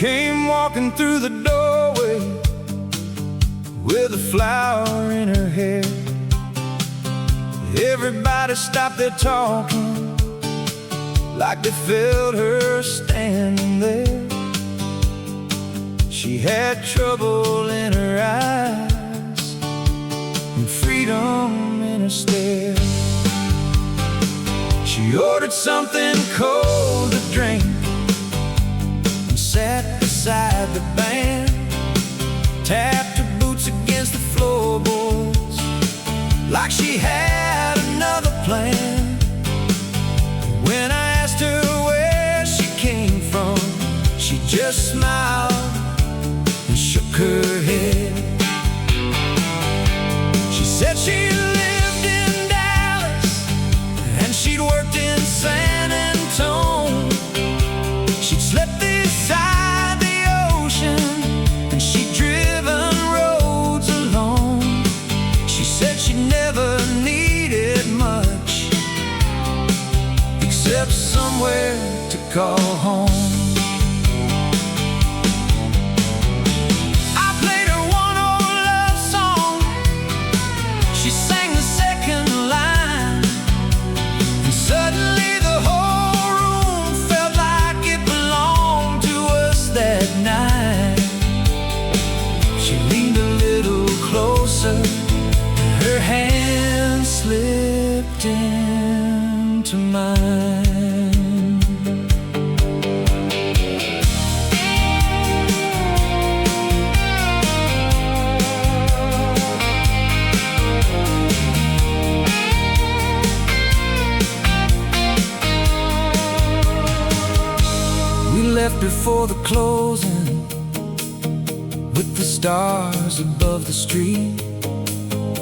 came walking through the doorway with a flower in her hair. Everybody stopped their talking, like they felt her standing there. She had trouble in her eyes and freedom in her stare. She ordered something cold to drink and sat beside the band, tapped her boots against the floorboards like she had another plan. When I asked her where she came from, she just smiled and shook her head. She said she lived in Dallas and she'd worked in San Antonio. She'd slept beside the ocean and she'd driven roads alone. She said she never needed much except somewhere to call home. Her hand slipped into mine. We left before the closing, with the stars above the street.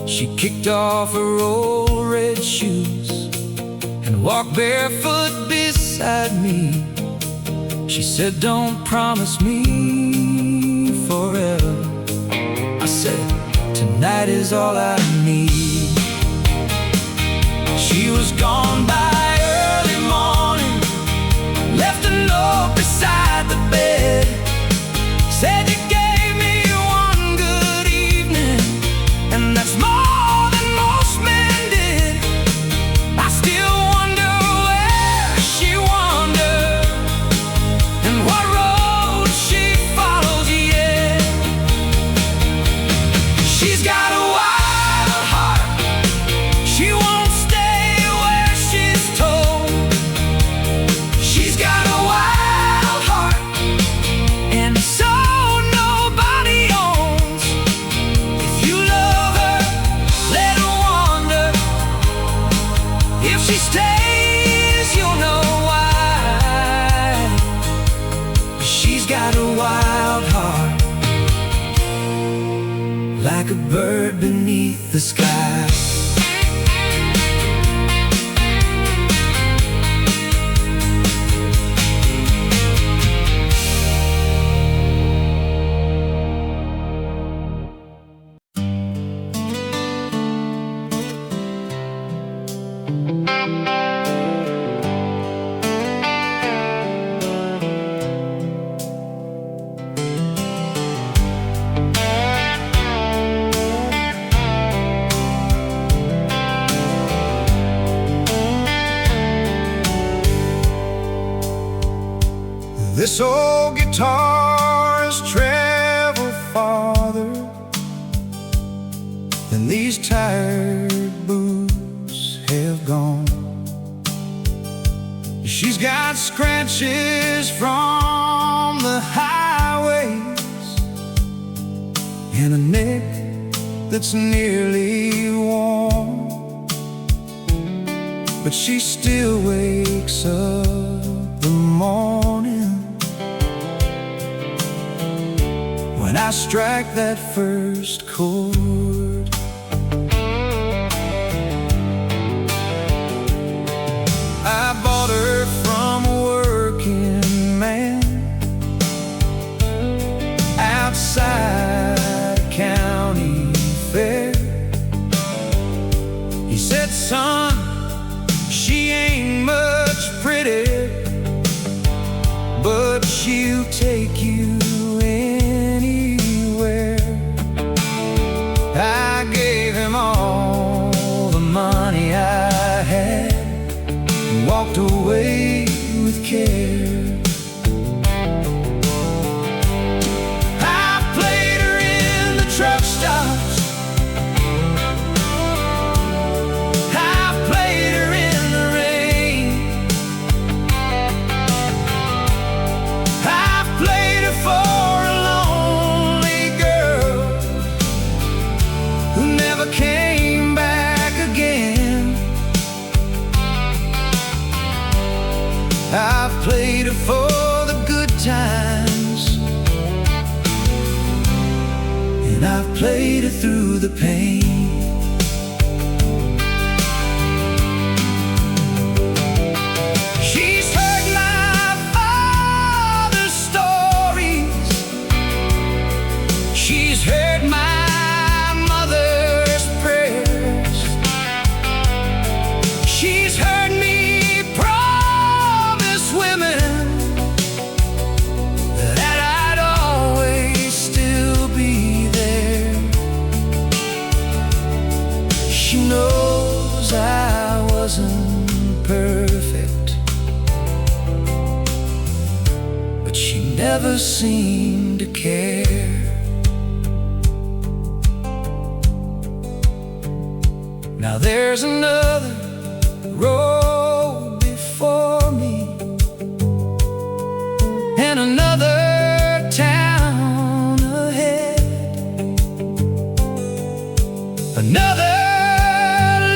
She kicked off her old red shoes and walked barefoot beside me. She said, "Don't promise me forever." I said, "Tonight is all I need." She was gone by early morning, left a note beside the bed, said you gave me one good evening, and that's more than most men did. I still wonder where she wandered and what road she follows yet. She's got a wild heart, she won't stay where she's told. She's got a wild heart, and so nobody owns. If you love her, let her wander. If she stays, you'll know why. She's got a wild heart, like a bird beneath the sky. This old guitar has traveled farther than these tired boots have gone. She's got scratches from the highways and a neck that's nearly warm, but she still wakes up the morning when I strike that first chord. I bought her from a working man outside a county fair. He said, "Son, she ain't much pretty, but she'll take you anywhere. I gave him all the money I had and walked away with care. I played her in the truck stops, I played her in the rain, I played her for a lonely girl who never came back again. I've played her for the good times, and I've played her through the pain. She's heard my father's stories, she's heard my mother's prayers, she's heard me promise women that I'd always still be there. She knows I wasn't perfect, but she never seemed to care. Now there's another road before me, and another town ahead, another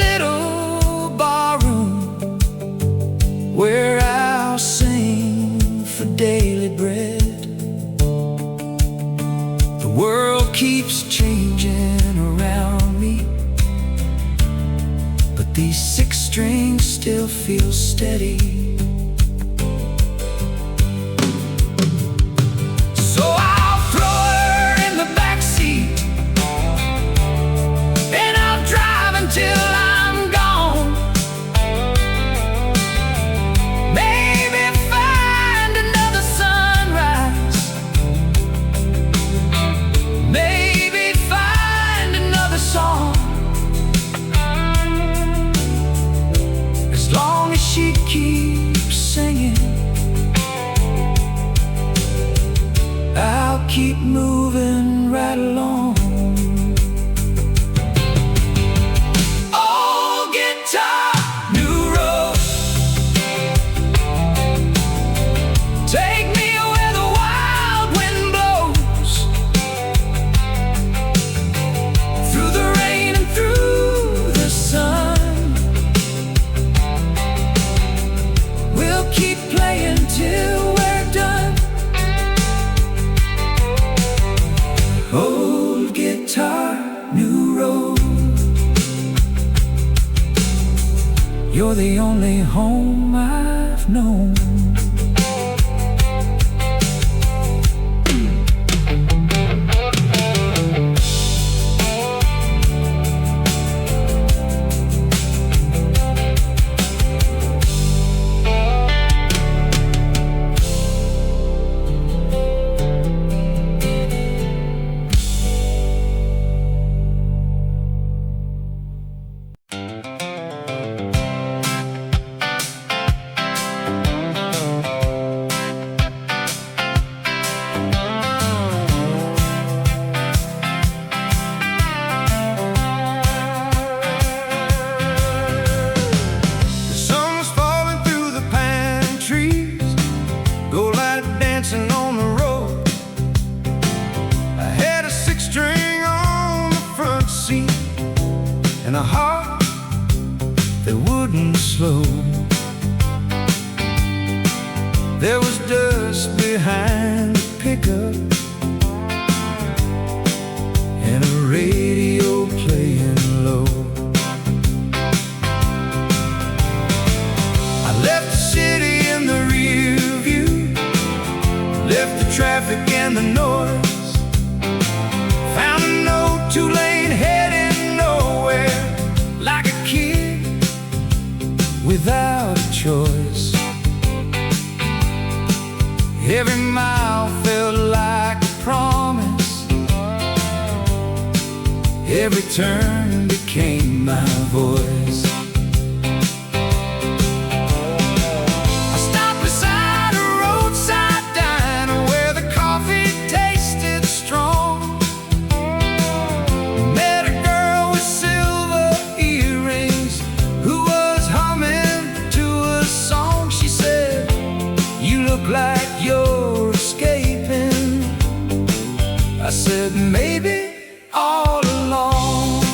little barroom where I'll sing for daily bread. The world keeps changing around me, but these 6 strings still feel steady. So I'll throw her in the backseat, and I'll drive until I'm gone. Maybe find another sunrise, maybe find another song. As long as she keeps singing, I'll keep moving right along. Old guitar, new road, take me where the wild wind blows, through the rain and through the sun. We'll keep playing till we're done. Old guitar, new road, you're the only home I've known. The sun's falling through the pine trees, go light dancing on the road. I had a 6-string on the front seat, and a heart that wouldn't slow. There was dust behind the pickup, and a radio playing low. I left the city in the rear view, left the traffic and the noise, found a note, 2-lane heading nowhere, like a kid without a choice. Every mile felt like a promise. Every turn became my voice. I stopped beside a roadside diner where the coffee tasted strong. Met a girl with silver earrings who was humming to a song. She said, "You look like you're escaping." I said, "Maybe all along."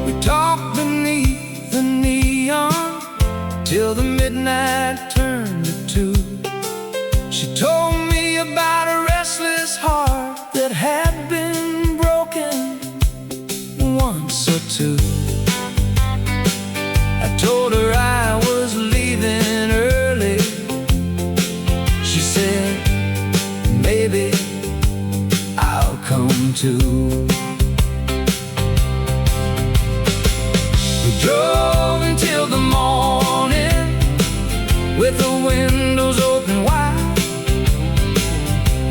We talked beneath the neon till the midnight turned to 2. She told me about a restless heart that had been broken once or two. I told her I was leaving early. She said, "Maybe I'll come too." We drove until the morning with the windows open wide.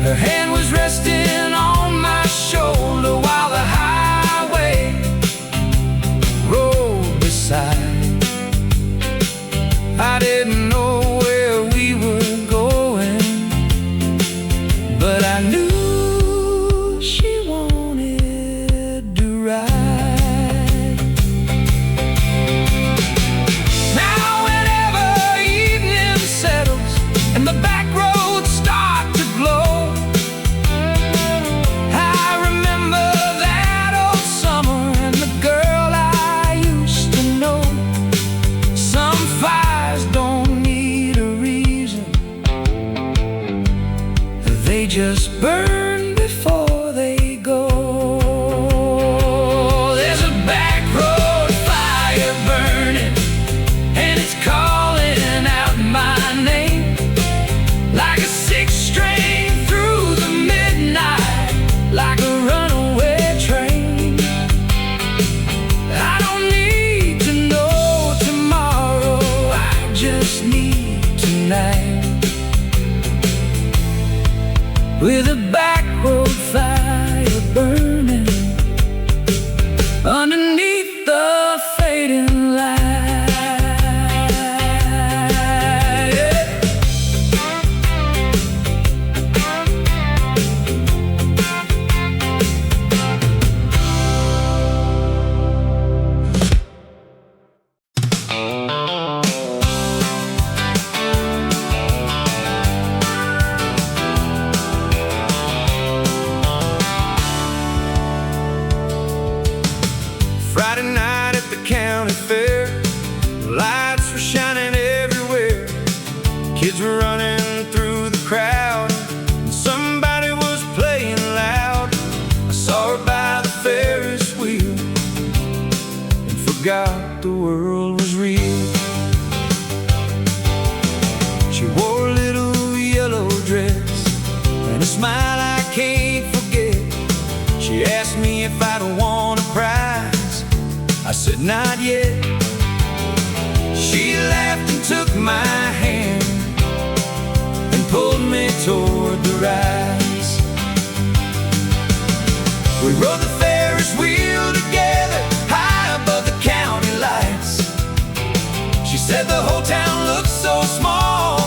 Her hand was resting on my shoulder while the highway rolled beside. I didn't know where we were going, but I knew she wanted to ride. Now whenever evening settles and the back roads start to glow, I remember that old summer and the girl I used to know. Some fires don't need a reason, they just burn before they go. There's a back road fire burning, and it's calling out my name like a six-string through the midnight, like a runaway train. I don't need to know tomorrow, I just need tonight. With a back road fire burning underneath the fading light. Yeah. Friday night at the county fair, lights were shining everywhere. Kids were running through the crowd, and somebody was playing loud. I saw her by the Ferris wheel and forgot the world was real. She wore a little yellow dress and a smile I can't forget. She asked me if I'd want a prize. I said, "Not yet." She laughed and took my hand and pulled me toward the rise. We rode the Ferris wheel together high above the county lights. She said the whole town looked so small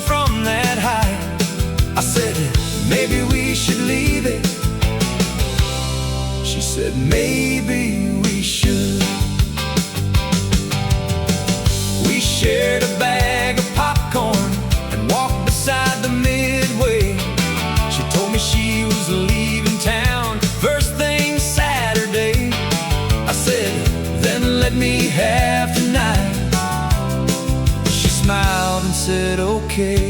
from that height. I said, "Maybe we should leave it." She said, "Maybe we should." We shared a bag of popcorn and walked beside the midway. She told me she was leaving town first thing Saturday. I said, "Then let me have tonight." She smiled and said, "Okay."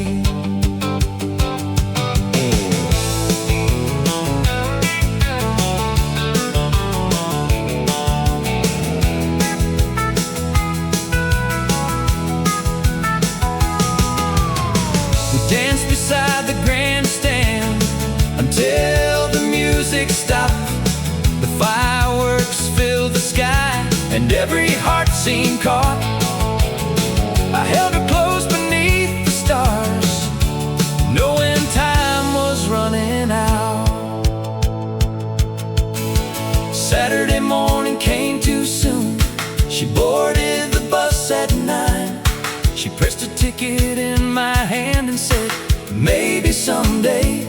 every heart seemed caught. I held her close beneath the stars, knowing time was running out. Saturday morning came too soon. She boarded the bus at 9. She pressed a ticket in my hand and said, maybe someday.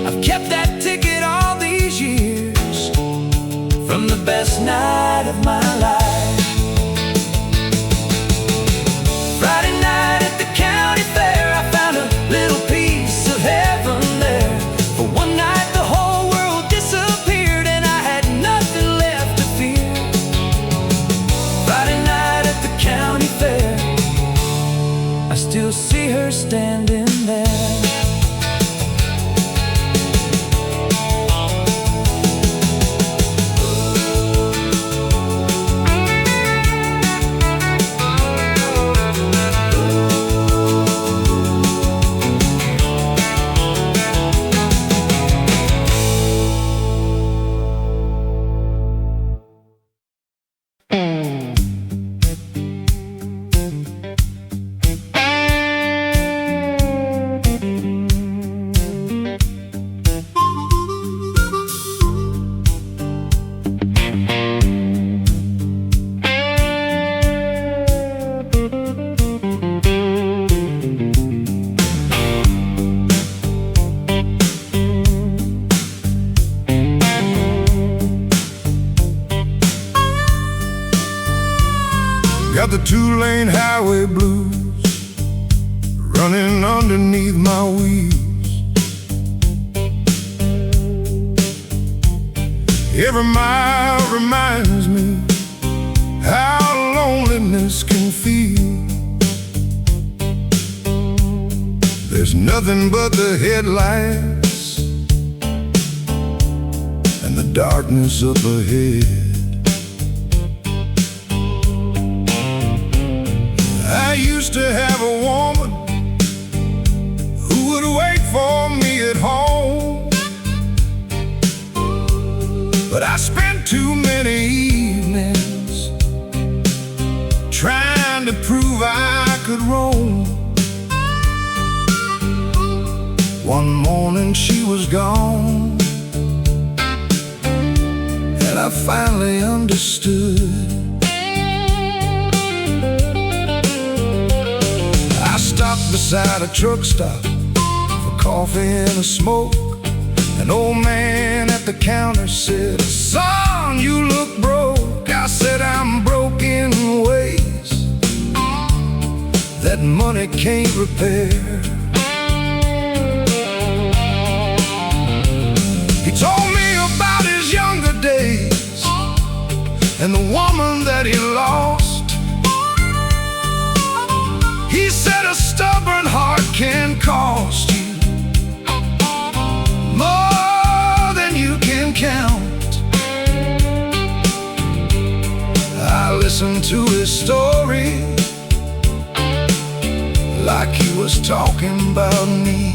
I've kept that ticket all these years, from the best night of my life. Friday night at the county fair, I found a little piece of heaven there. For one night the whole world disappeared and I had nothing left to fear. Friday night at the county fair, I still see her standing there. Got the two-lane highway blues running underneath my wheels. Every mile reminds me how loneliness can feel. There's nothing but the headlights and the darkness up ahead. I used to have a woman who would wait for me at home, but I spent too many evenings trying to prove I could roam. One morning she was gone, and I finally understood. Stopped beside a truck stop for coffee and a smoke. An old man at the counter said, son, you look broke. I said, I'm broke in ways that money can't repair. He told me about his younger days and the woman that he lost. He said a stubborn heart can cost you more than you can count. I listened to his story like he was talking about me.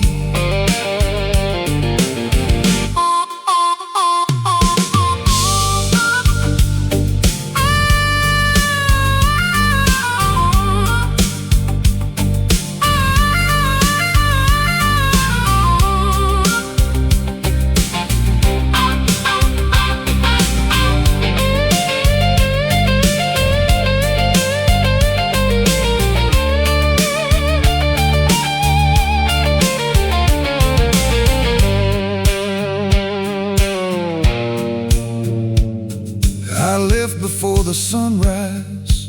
Before the sunrise,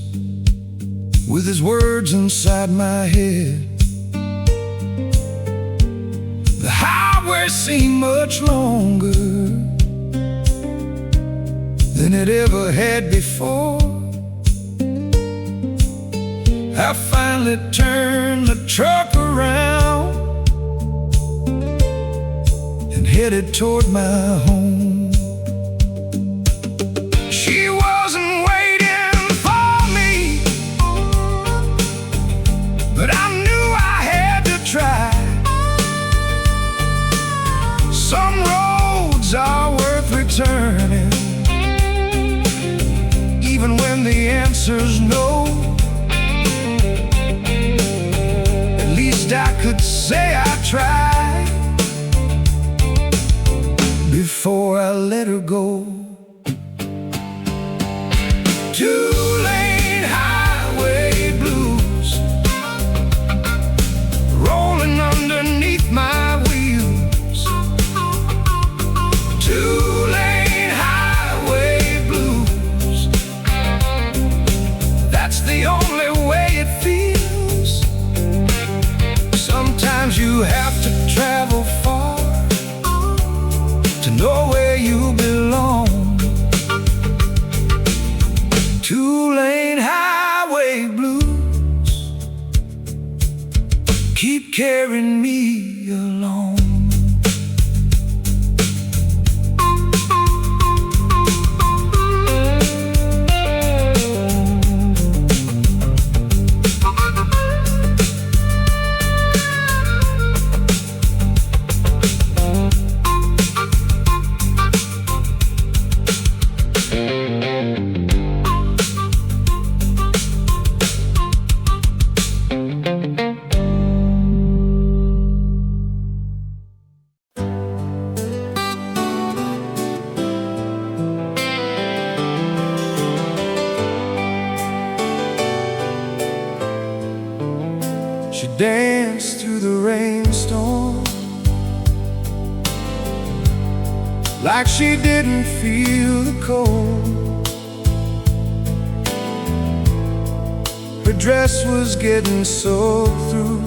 with his words inside my head. The highway seemed much longer than it ever had before. I finally turned the truck around and headed toward my home. She wasn't waiting for me, but I knew I had to try. Some roads are worth returning, even answer's no. At least I could say I tried before I let her go. Two-lane highway blues rolling underneath my wheels. Two-lane highway blues, that's the only way it feels. Sometimes you have to travel far to know where you belong. Two-lane highway blues keep carrying me along. She danced through the rainstorm like she didn't feel the cold. Her dress was getting soaked through,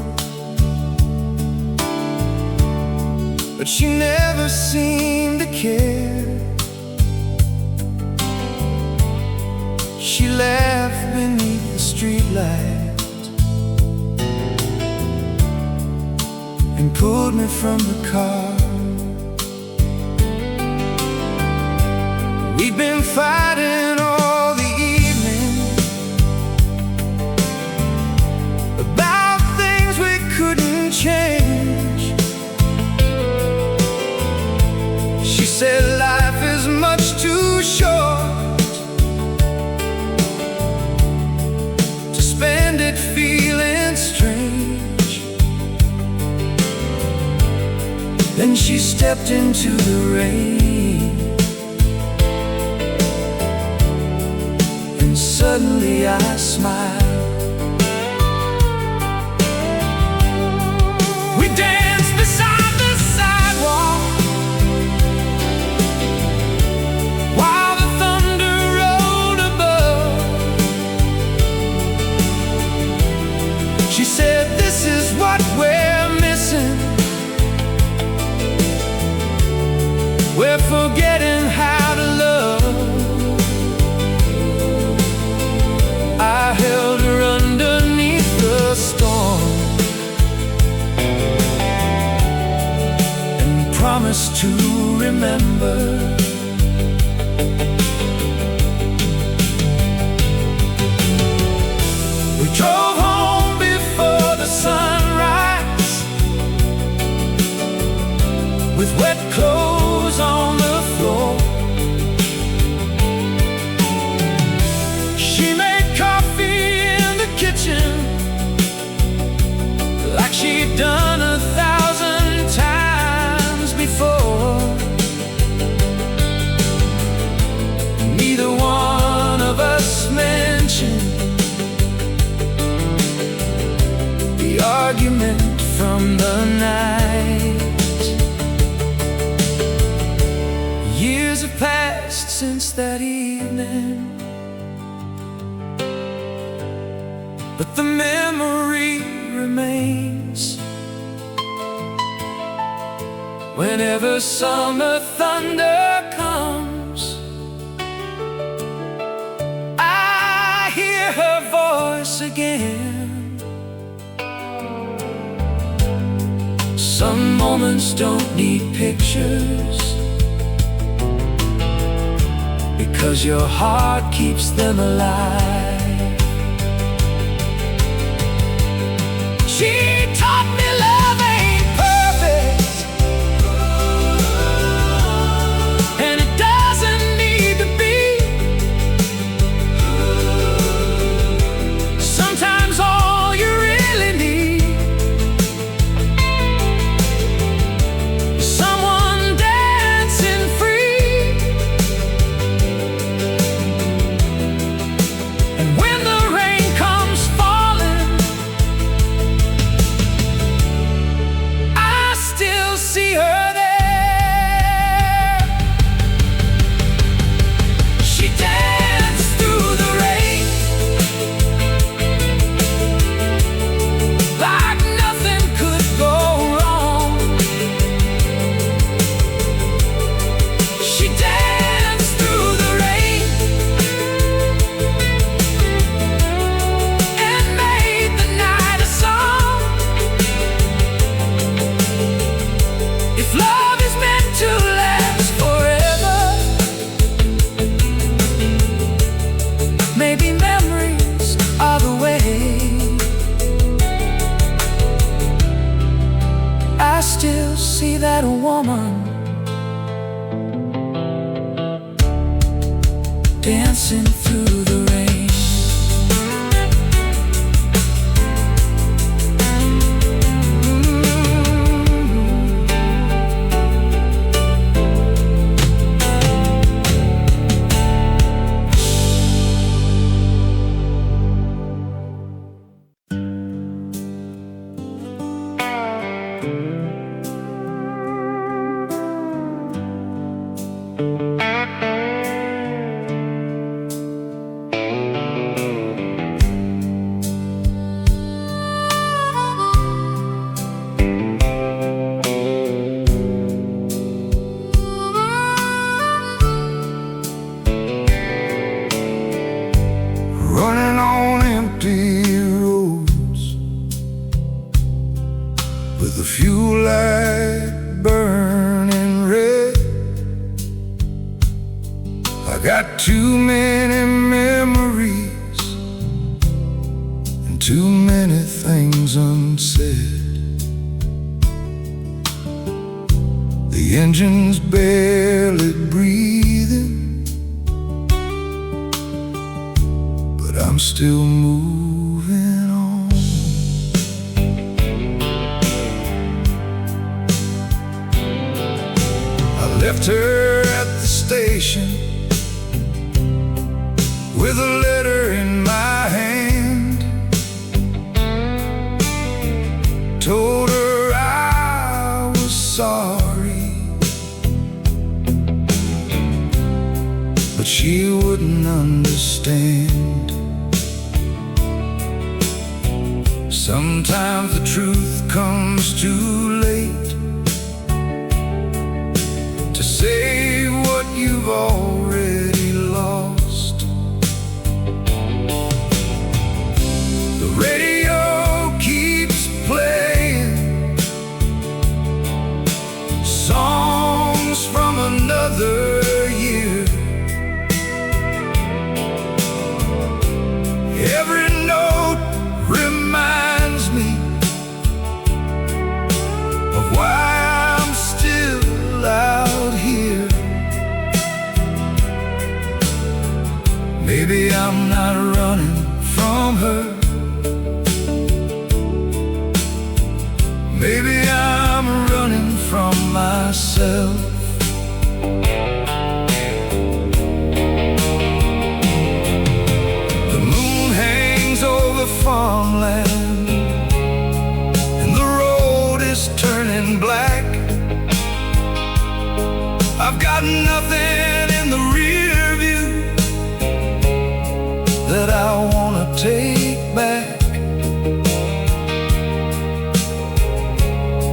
but she never seemed to care. She laughed beneath the streetlight and pulled me from the car. We'd been fighting all the evening about things we couldn't change. She said life is much too short to spend it feeling strange. Then she stepped into the rain, and suddenly I smiled. We danced beside the sidewalk while the thunder rolled above. She said, "This is what we're missing. We're forgetting how to love." I held her underneath the storm and promised to remember. We drove home before the sunrise with wet clothes on the floor. She made coffee in the kitchen like she'd done 1,000 times before. Neither one of us mentioned the argument from the night. Years have passed since that evening, but the memory remains. Whenever summer thunder comes, I hear her voice again. Some moments don't need pictures, because your heart keeps them alive. She taught me love ain't perfect, and it doesn't need to be. see that woman dancing through the rain. Running on empty roads with the fuel light burning red. I got too many memories and too many things unsaid. The engine's barely breathing, I'm still moving on. I left her at the station with a letter in my hand. Told her I was sorry, but she wouldn't understand. Sometimes the truth comes too late to save what you've already lost. The radio keeps playing songs from another year. Every note reminds me of why I'm still out here. Maybe I'm not running from her. Maybe I'm running from myself. The moon hangs over farmland and the road is turning black. I've got nothing in the rear view that I wanna take back,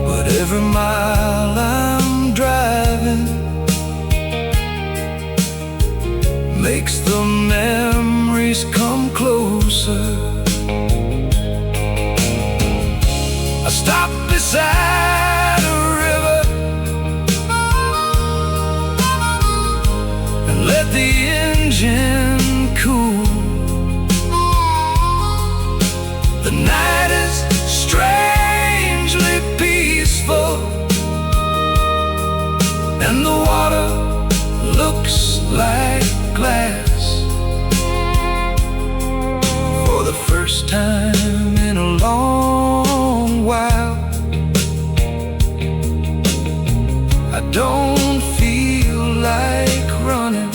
but every mile I'm driving makes the memories come closer. I stopped beside a river and let the engine cool. The night is strangely peaceful and the water looks like glass. For the first time in a long while, I don't feel like running.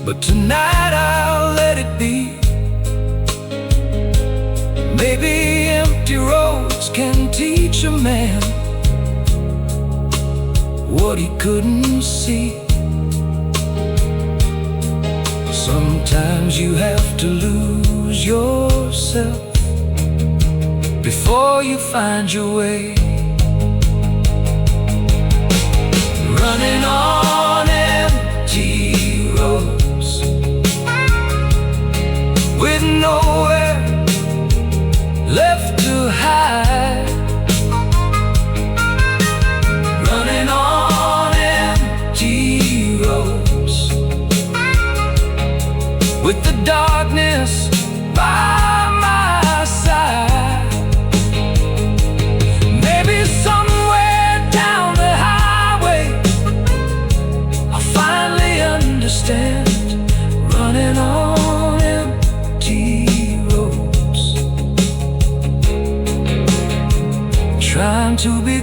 But tonight I'll let it be. Maybe empty roads can teach a man what he couldn't see. Sometimes you have to lose yourself before you find your way. Running on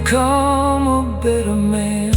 become a better man.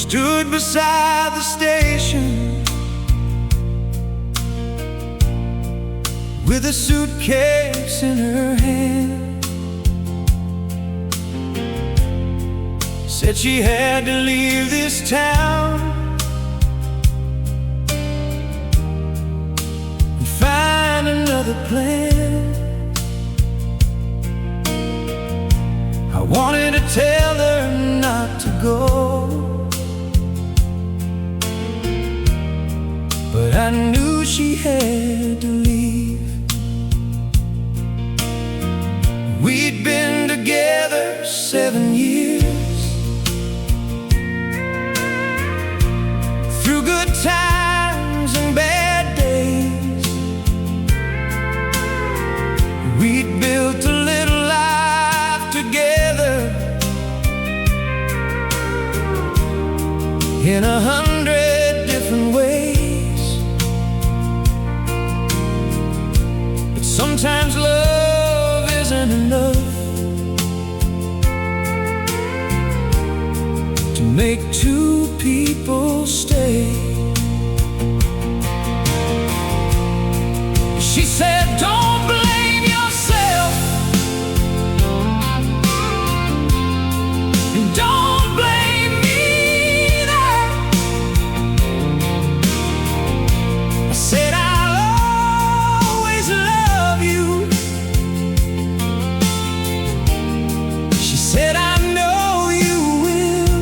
Stood beside the station with a suitcase in her hand. Said she had to leave this town and find another plan. I wanted to tell her not to go, but I knew she had to leave. We'd been together 7 years, through good times and bad days. We'd built a little life together in 100 different ways. Sometimes love isn't enough to make two people stay. She said, don't blame yourself, and don't blame me either. I said, said, I know you will.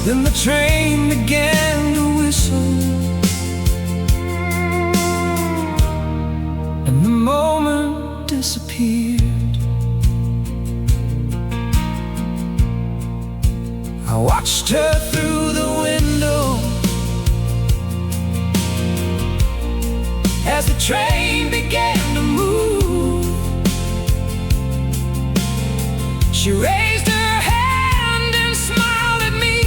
Then the train began to whistle, and the moment disappeared. I watched her through the window as the train began to move. She raised her hand and smiled at me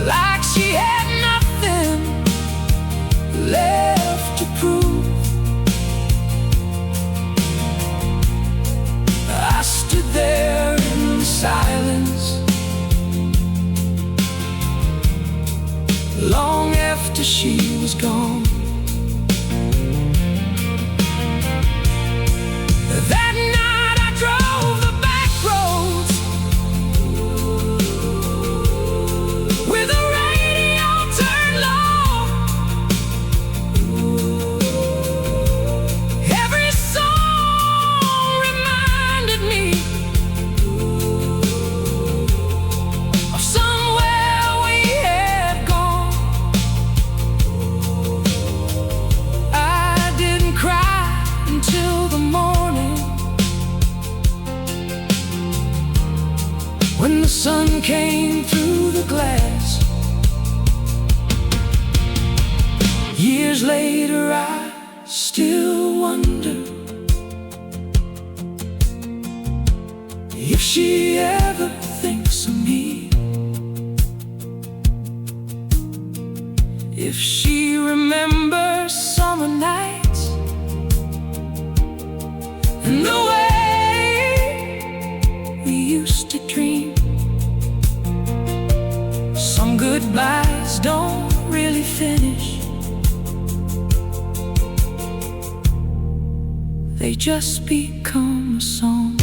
like she had nothing left to prove. I stood there in silence long after she was gone. That night I drove the back roads with the radio turned low. Every song reminded me of somewhere we had gone. I didn't cry until the morning, when the sun came through the glass. Years later I still wonder if she ever thinks of me, if she remembers summer nights and the way we used to dream. Some goodbyes don't really finish, they just become a song.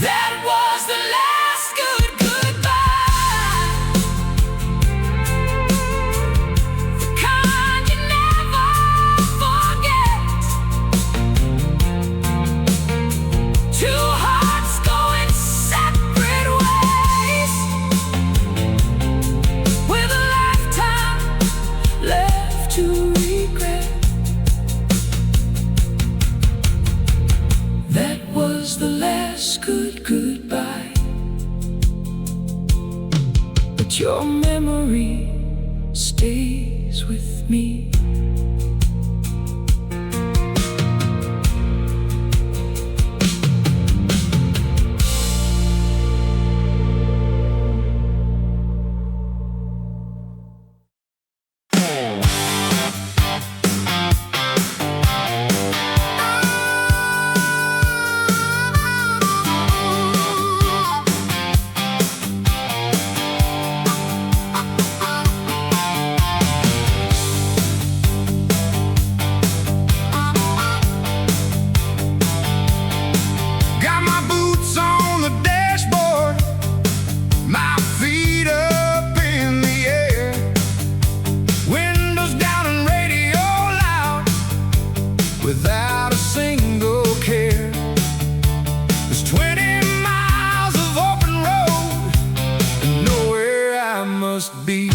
That was the last good goodbye, the kind you never forget. Two hearts going but your memory stays with me. Without a single care, there's 20 miles of open road and nowhere I must be.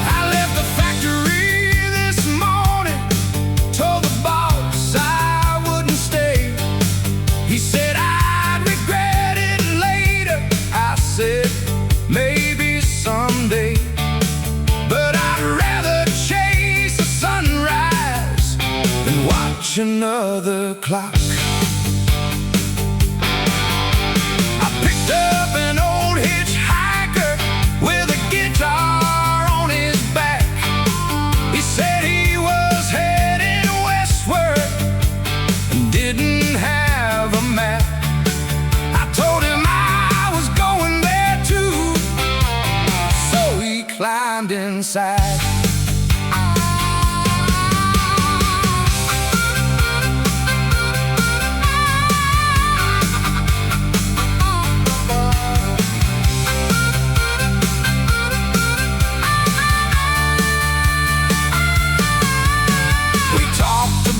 I left the factory this morning, told the boss I wouldn't stay. He said I'd regret it later. I said maybe someday. Another clock. I picked up an old hitchhiker with a guitar on his back. He said he was heading westward and didn't have a map. I told him I was going there too, so he climbed inside.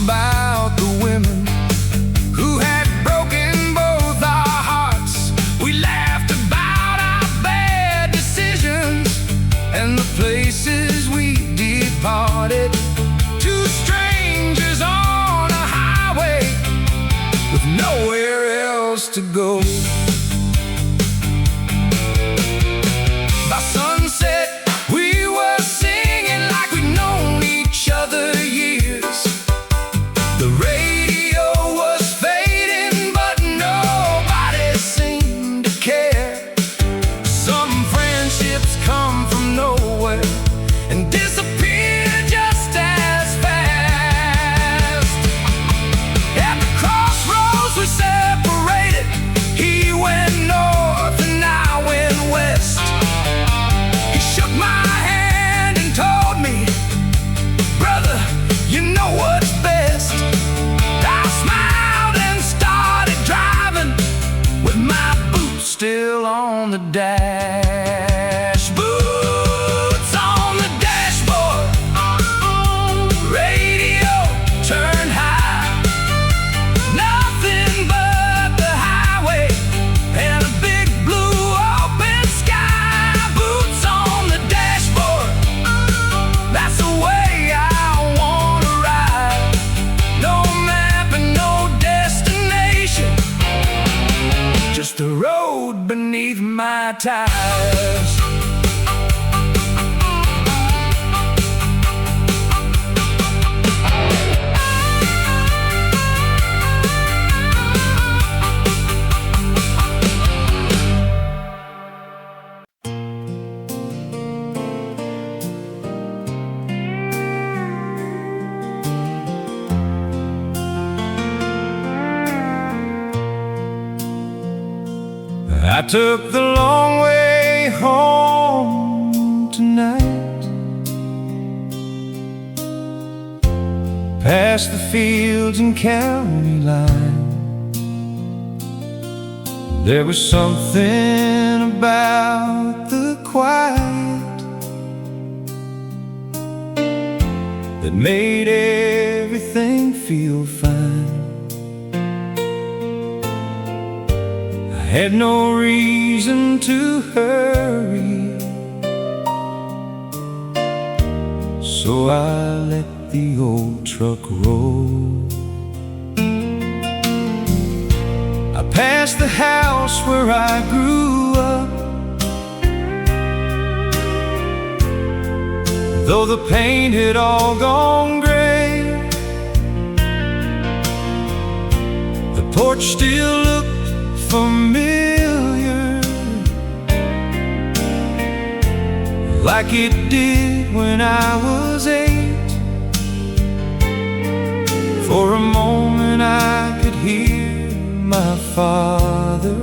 About the women who had broken both our hearts. We laughed about our bad decisions and the places we departed. Two strangers on a highway with nowhere else to go. By sunset we were singing like we'd known each other years. The radio was fading, but nobody seemed to care. Some friendships come from nowhere and disappear just as fast. At the crossroads we separated. He went north and I went west. He shook my hand and told me, brother, you know what's best. I smiled and started driving with my boots still on the dash. Boots on the dashboard, radio turned high. Nothing but the highway and a big blue open sky. Boots on the dashboard, that's the way I wanna ride. No map and no destination, just the road beneath my tires. I took the long way home tonight, past the fields and county line. There was something about the quiet that made everything feel fine. I had no reason to hurry, so I let the old truck roll. past the house where I grew up. Though the paint had all gone gray, the porch still looked familiar, like it did when I was 8. For a moment I could hear my father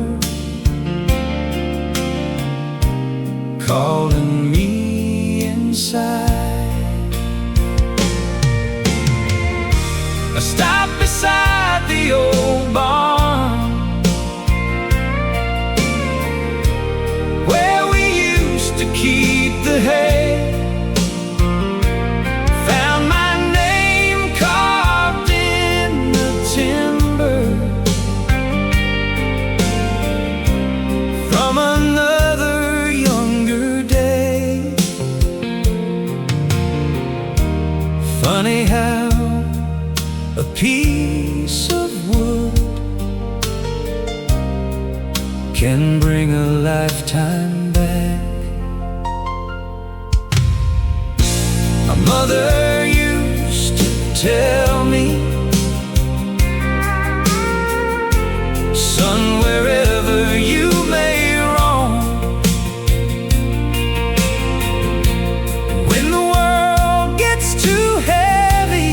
calling me inside. I stopped beside the old barn where we used to keep the hay. Found my name carved in the timber from another younger day. Funny how a piece of wood can bring a lifetime back. My mother used to tell me, son, wherever you may roam, when the world gets too heavy,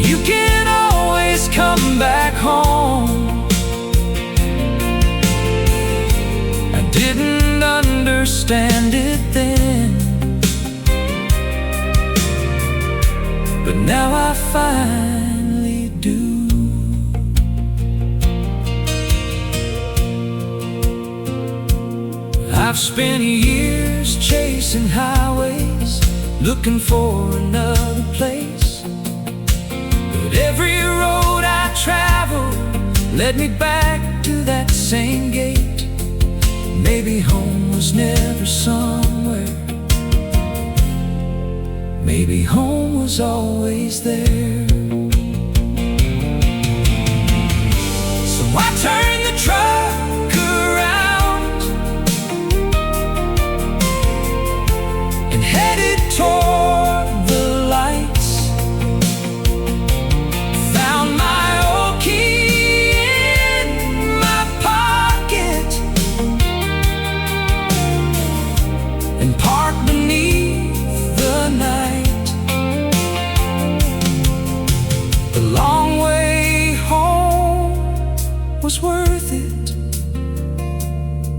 you can always come back home. I didn't understand it then, but now I finally do. I've spent years chasing highways, looking for another place, but every road I traveled led me back to that same gate. Maybe home was never somewhere, maybe home was always there. So I turned the truck around and headed toward the lights. Found my old key in my pocket and parked beneath the night. The long way home was worth it,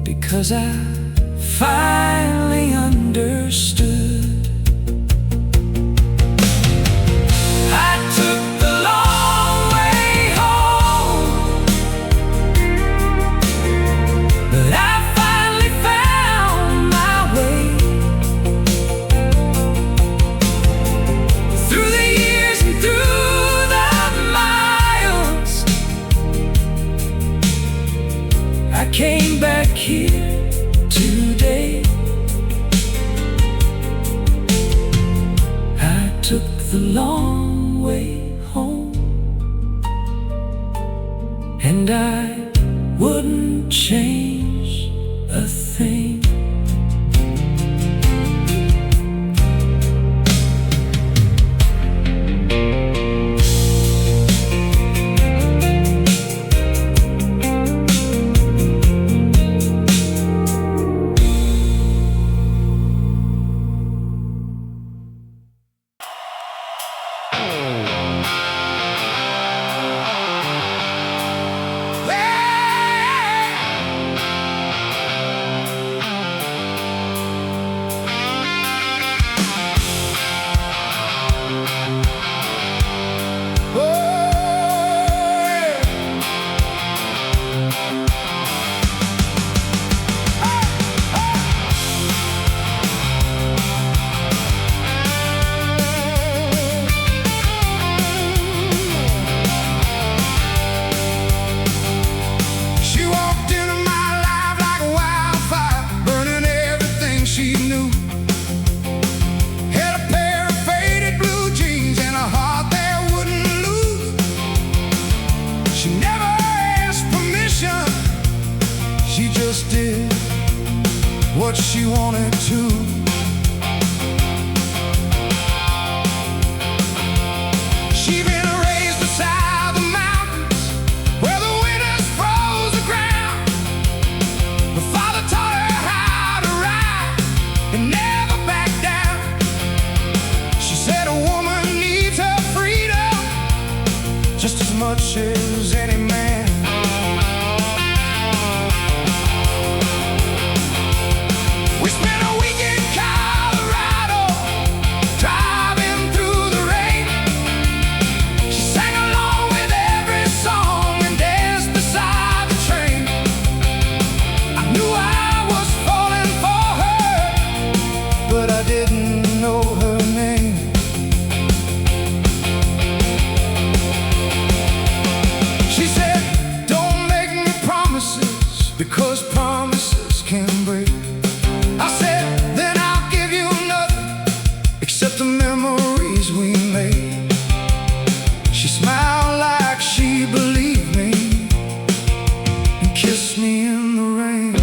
because I finally understood. I took the long way home, but I finally found my way. Through the years and through the miles, I came back here today. I took the long way home, and I wouldn't change a thing. wanted to. She'd been raised beside the mountains where the winters froze the ground. Her father taught her how to ride and never back down. She said a woman needs her freedom just as much as any man. We spent a week in Colorado, driving through the rain. She sang along with every song and danced beside the train. I knew I was falling for her, but I didn't know her name. She said, "Don't make me promises, because promises can break." I said, "Then I'll give you nothing except the memories we made." She smiled like she believed me and kissed me in the rain.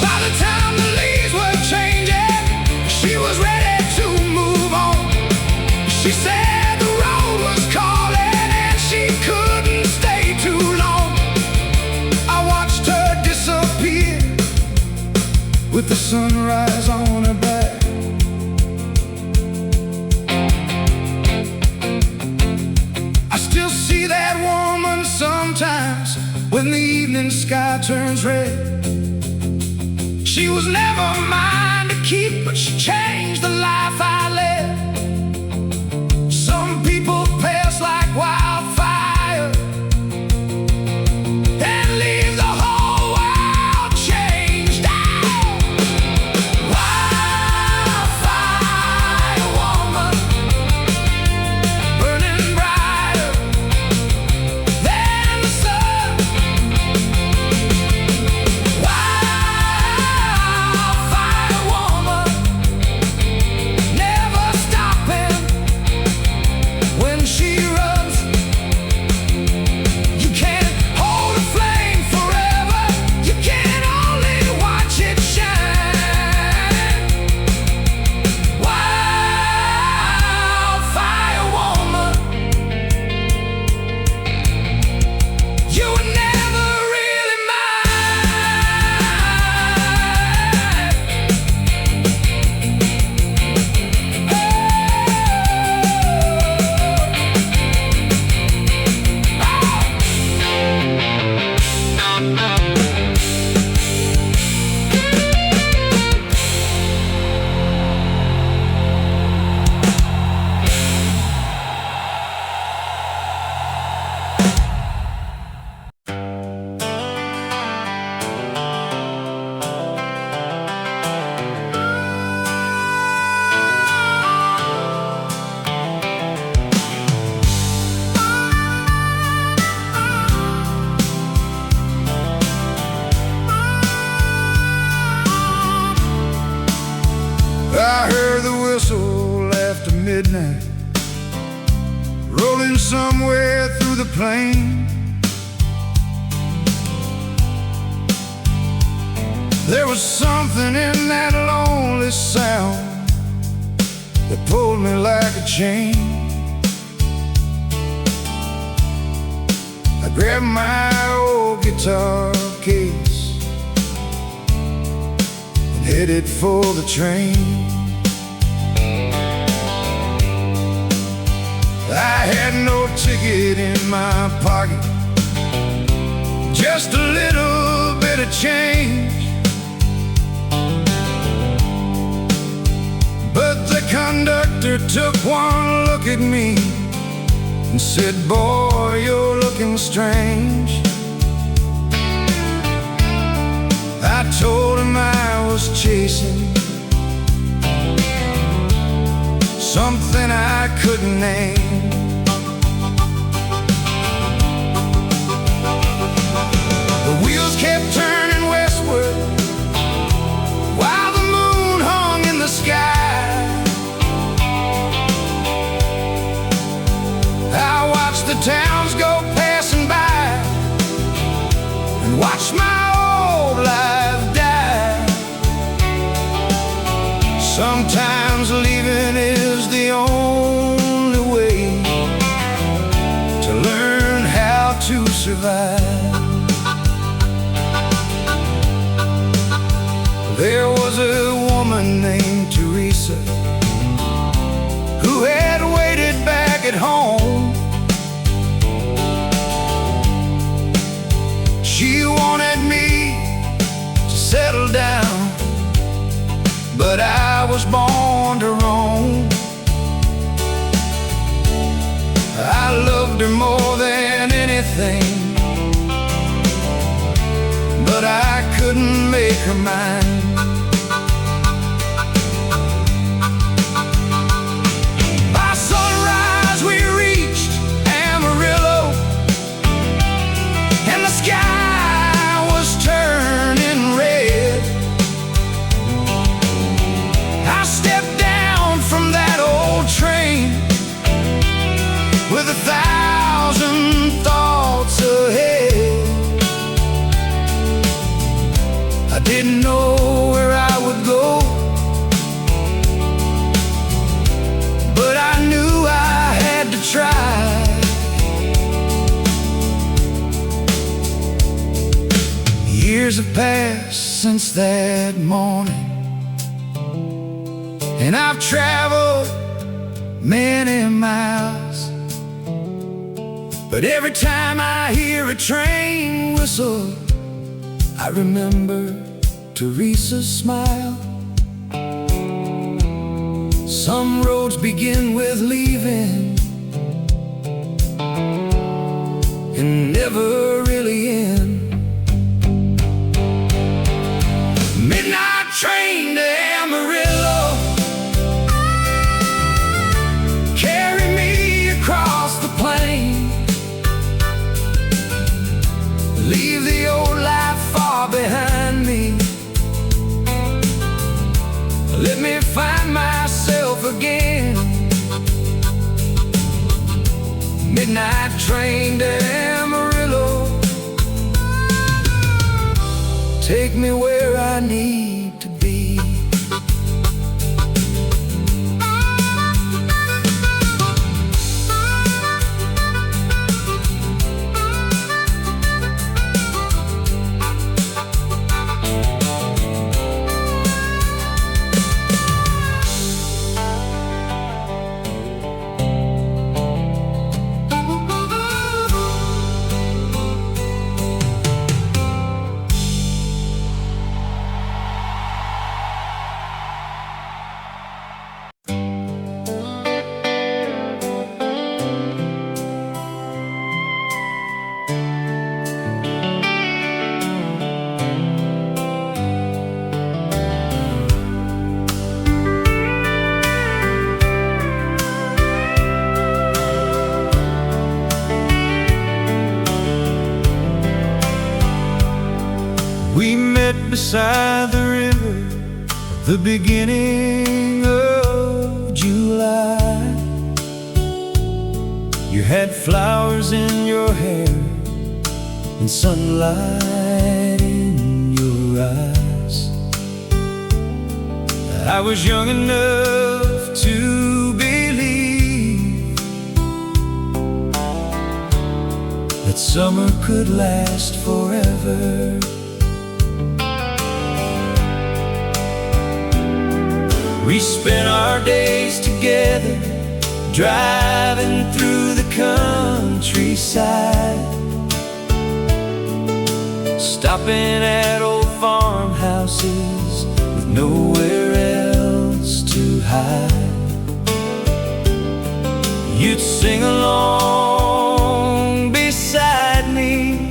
By the time the leaves were changing, she was ready to move on. She said the road was calling and she couldn't stay too long. I watched her disappear with the sunrise on her back. I still see that woman sometimes when the evening sky turns red. She was never mine to keep, but she changed the life I led. Some people pass like wildfire and leave the whole world changed. Wildfire woman, burning brighter than the sun. Wildfire woman, never stopping when she runs. You can't hold a flame forever, you can only watch it shine. Wildfire woman, you were never really I heard the whistle after midnight, rolling somewhere through the plain. There was something in that lonely sound that pulled me like a chain. I grabbed my old guitar case and headed for the train. I had no ticket in my pocket, just a little bit of change. But the conductor took one look at me and said, "Boy, you're looking strange." I told him I was chasing something I couldn't name. The wheels kept turning westward survive. There was a woman named Teresa who had waited back at home. She wanted me to settle down, but I was born to roam. I loved her more than anything, but I couldn't make her mine. By sunrise we reached Amarillo, and the sky was turning red. I stepped down from that old train with 1,000 thoughts ahead. I didn't know where I would go, but I knew I had to try. Years have passed since that morning, and I've traveled many miles, but every time I hear a train whistle, I remember Teresa's smile. Some roads begin with leaving and never really end. Midnight train to Amarillo, carry me across the plain. Leave the old life far behind me. Let me find myself again. Midnight train to Amarillo, take me where I need to be. We met beside the river, the beginning of July. You had flowers in your hair and sunlight in your eyes. I was young enough to believe that summer could last forever. We spent our days together, driving through the countryside, stopping at old farmhouses with nowhere else to hide. You'd sing along beside me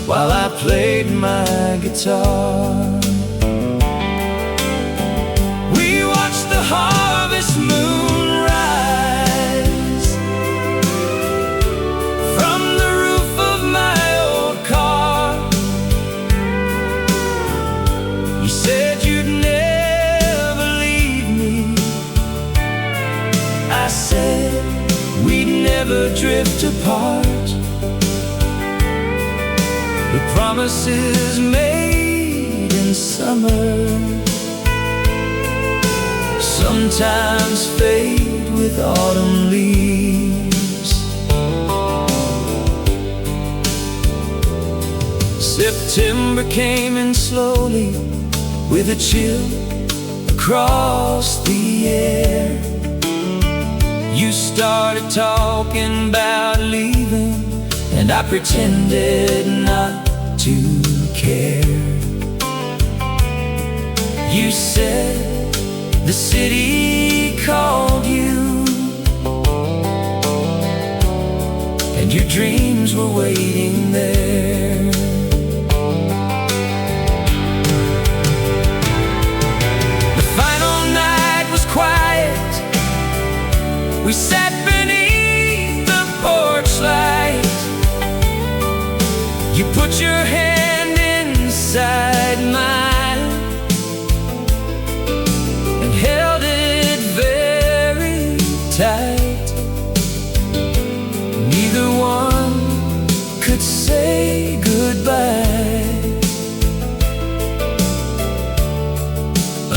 while I played my guitar. The harvest moon rise from the roof of my old car. You said you'd never leave me. I said we'd never drift apart. The promises made in summer sometimes fade with autumn leaves. September came in slowly, with a chill across the air. You started talking about leaving, and I pretended not to care. You said the city called you, and your dreams were waiting there. The final night was quiet. We sat beneath the porch light. You put your hand inside mine and held it very tight. Neither one could say goodbye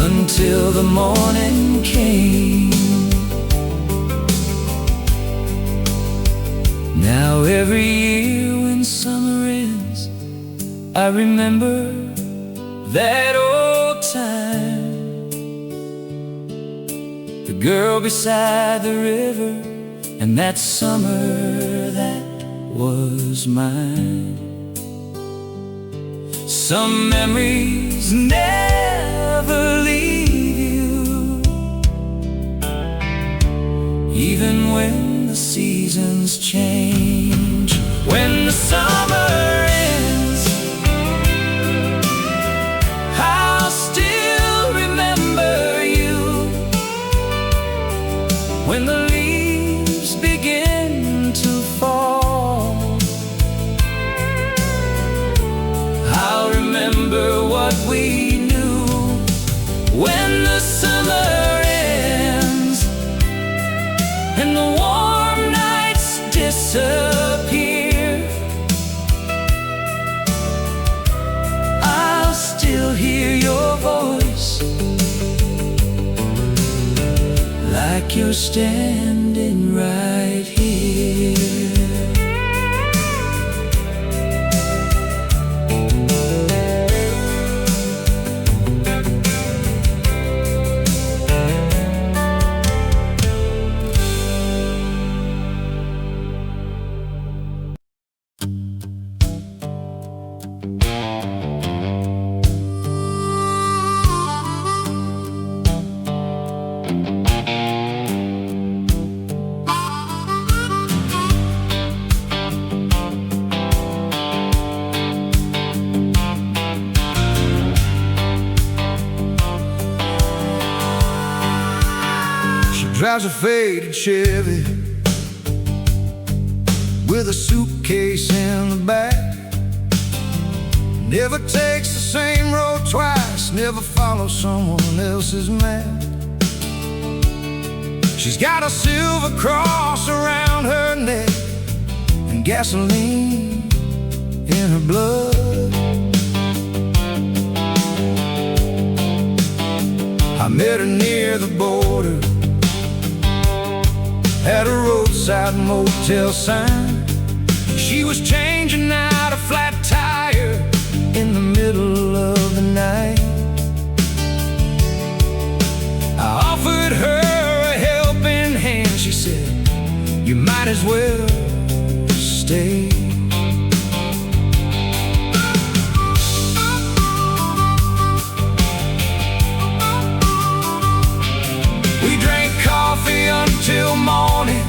until the morning came. Now every year when summer ends, I remember that old time. The girl beside the river, and that summer that was mine. Some memories never leave you, even when the seasons change. When the summer ends, I'll still remember you. When the leaves begin to fall, I'll remember what we knew. When the summer ends and the warm nights disappear, I'll still hear your voice, like you're standing right here. Drives a faded Chevy with a suitcase in the back. Never takes the same road twice, never follows someone else's map. She's got a silver cross around her neck and gasoline in her blood. I met her near the border at a roadside motel sign. She was changing out a flat tire in the middle of the night. I offered her a helping hand. She said, "You might as well stay." We drank coffee until morning,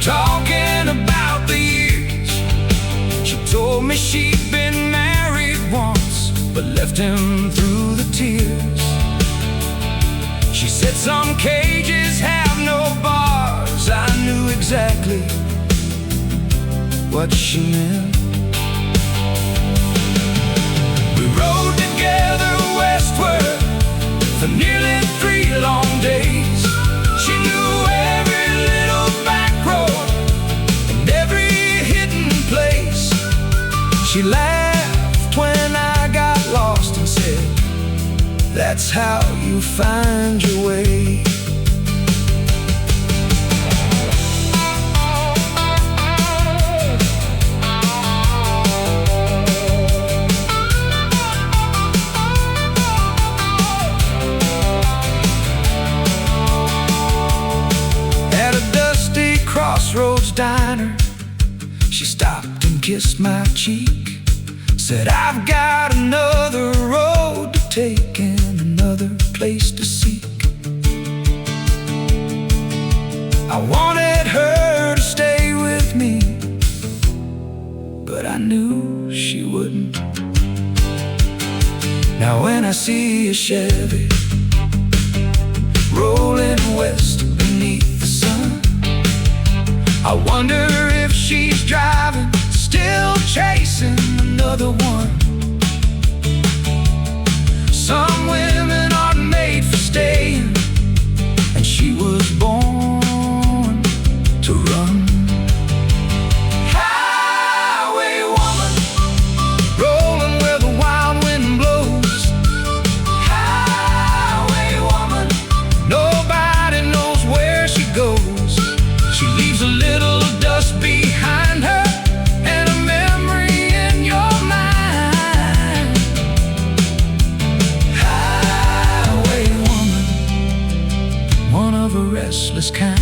talking about the years. She told me she'd been married once, but left him through the tears. She said some cages have no bars. I knew exactly what she meant. We rode together westward for nearly 3 long days. She knew every little back road and every hidden place. She laughed when I got lost and said, "That's how you find your way." diner. She stopped and kissed my cheek, said, I've got another road to take and another place to seek. I wanted her to stay with me, but I knew she wouldn't. Now when I see a Chevy rolling west beneath the sun, I wonder if she's driving, still chasing another one. Some women aren't made for staying, and she was born to run. Highway woman, rolling where the wild wind blows. Highway woman, nobody knows where she goes. She leaves a little dust behind her and a memory in your mind. Highway woman, one of a restless kind.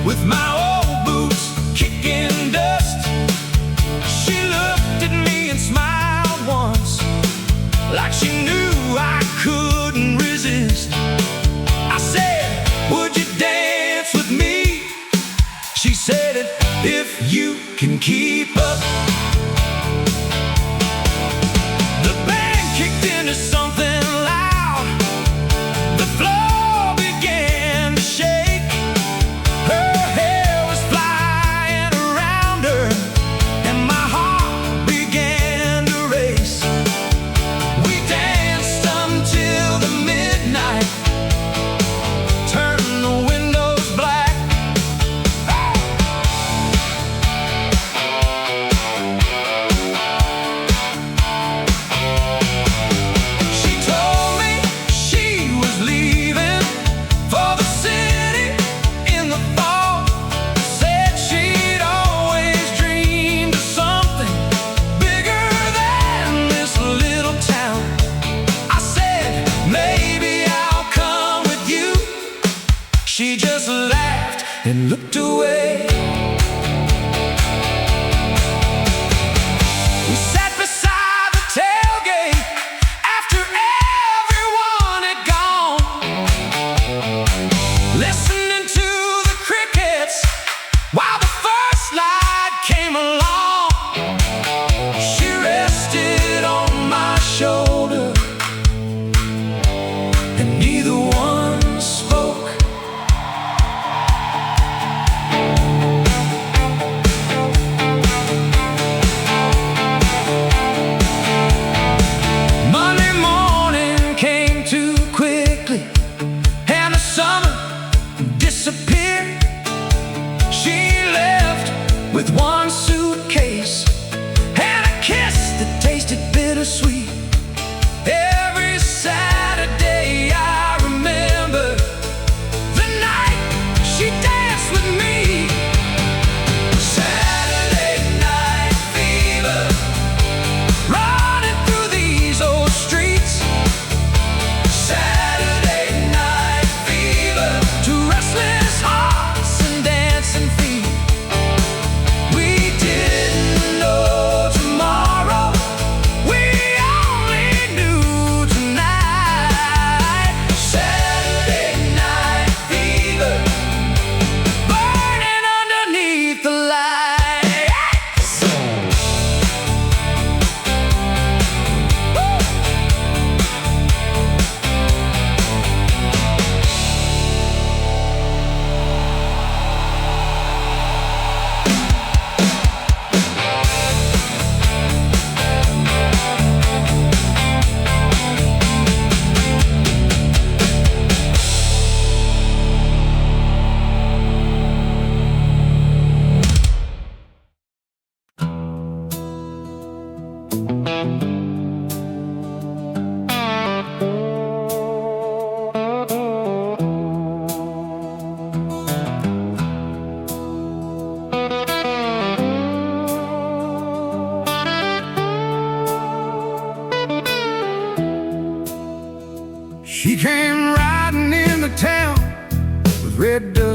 With my old boots kicking dust, she looked at me and smiled once, like she knew I couldn't resist. I said, would you dance with me? She said it, if you can keep up. The band kicked into something loud. The floor began to shake. She just laughed and looked away. We sat beside the tailgate after everyone had gone, listening to the crickets while the first light came along. She rested on my shoulder, and neither one spoke. With one suitcase and a kiss that tasted bittersweet. Every Saturday I remember the night she danced with me. Saturday night fever, running through these old streets. Saturday night fever, to restless hearts and dancing feet. We did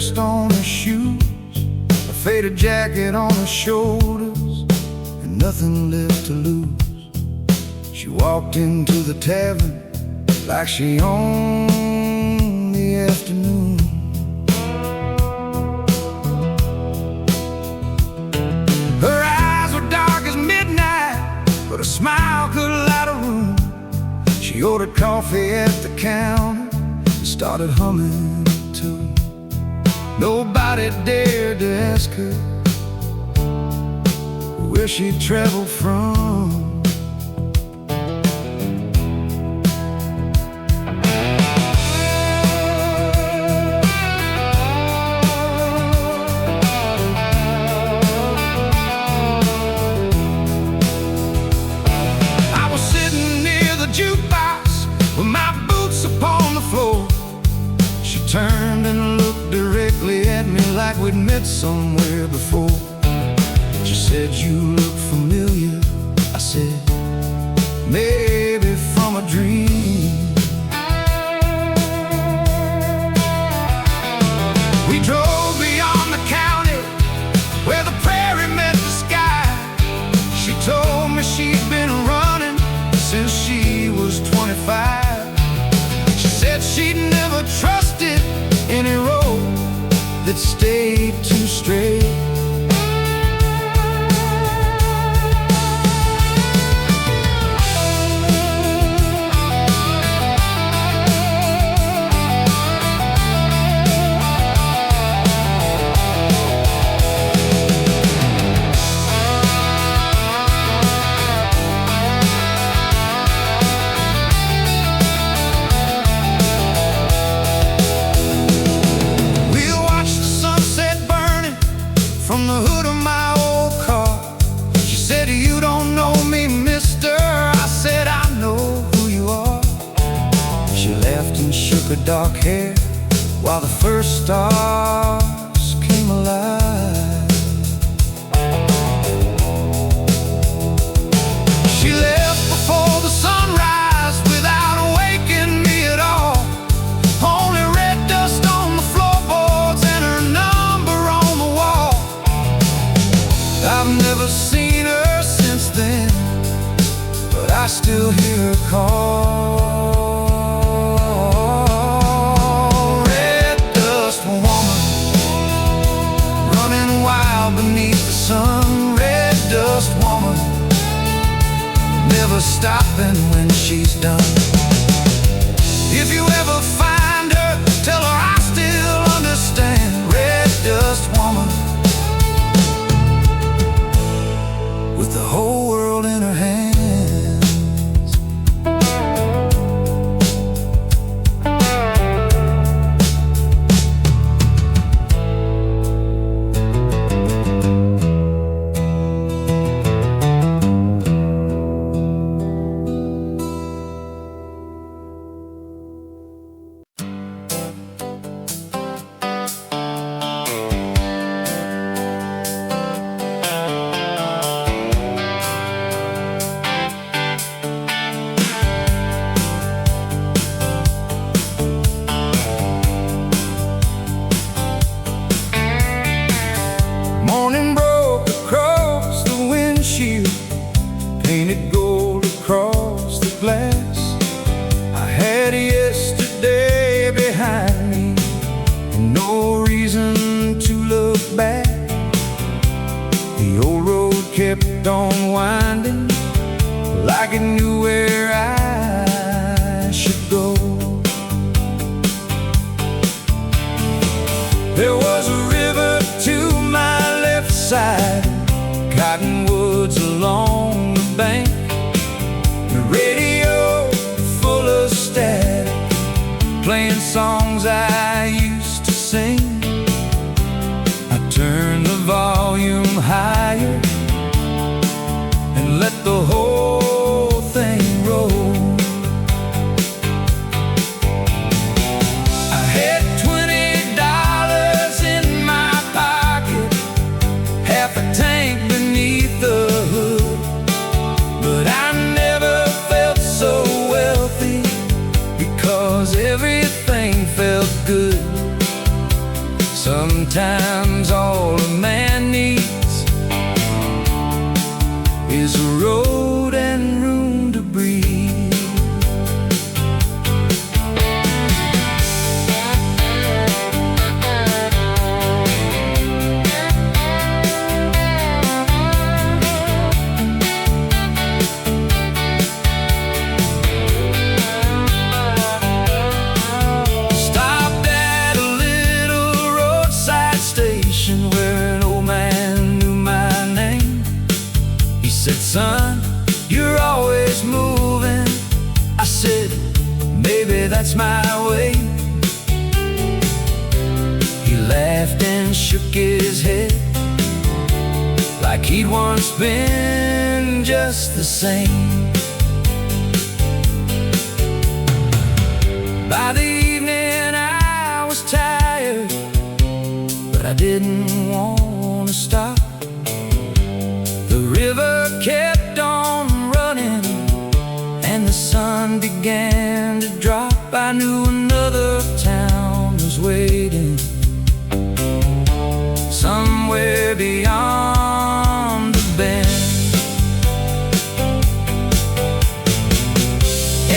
dust on her shoes, a faded jacket on her shoulders, and nothing left to lose. She walked into the tavern like she owned the afternoon. Her eyes were dark as midnight, but a smile could light a room. She ordered coffee at the counter and started humming a tune. Nobody dared to ask her where she'd traveled from. Turned and looked directly at me like we'd met somewhere before. She said, "You look familiar." I said, "Maybe from a dream." We drove beyond the county where the prairie met the sky. She told me she'd been running since she was 25. She said she'd never trusted any road that stayed too straight. From the hood of my old car, she said, "You don't know me, mister." I said, "I know who you are." She laughed and shook her dark hair while the first stars came alive. She left before the sunrise without waking me at all. Only red dust on the floorboards and her number on the wall. I've never seen her since then, but I still hear her call. Red dust woman, running wild beneath the sun. Red dust woman, never stopping when she's done. If you ever find her, tell her I still understand. Red dust woman, with the whole world in her hands. Morning broke across the windshield, painted gold across the glass. I had yesterday behind me and no reason to look back. The old road kept on winding like it knew where I should go. There was a river to my left side, cottonwoods along the bank, the radio full of static, playing songs I used to sing. I turned the volume higher and let the whole thing roll. I had $20 in my pocket, half a tank beneath the hood, but Sometimes all a man needs is a road and room to breathe. Stopped at a little roadside station where an old man knew my name. He said, "Son, you're always moving." I said, "Maybe that's my way." He laughed and shook his head like he'd once been just the same. By the evening I was tired, but I didn't want to stop. The river kept on running and the sun began to drop. I knew another town was waiting somewhere beyond the bend.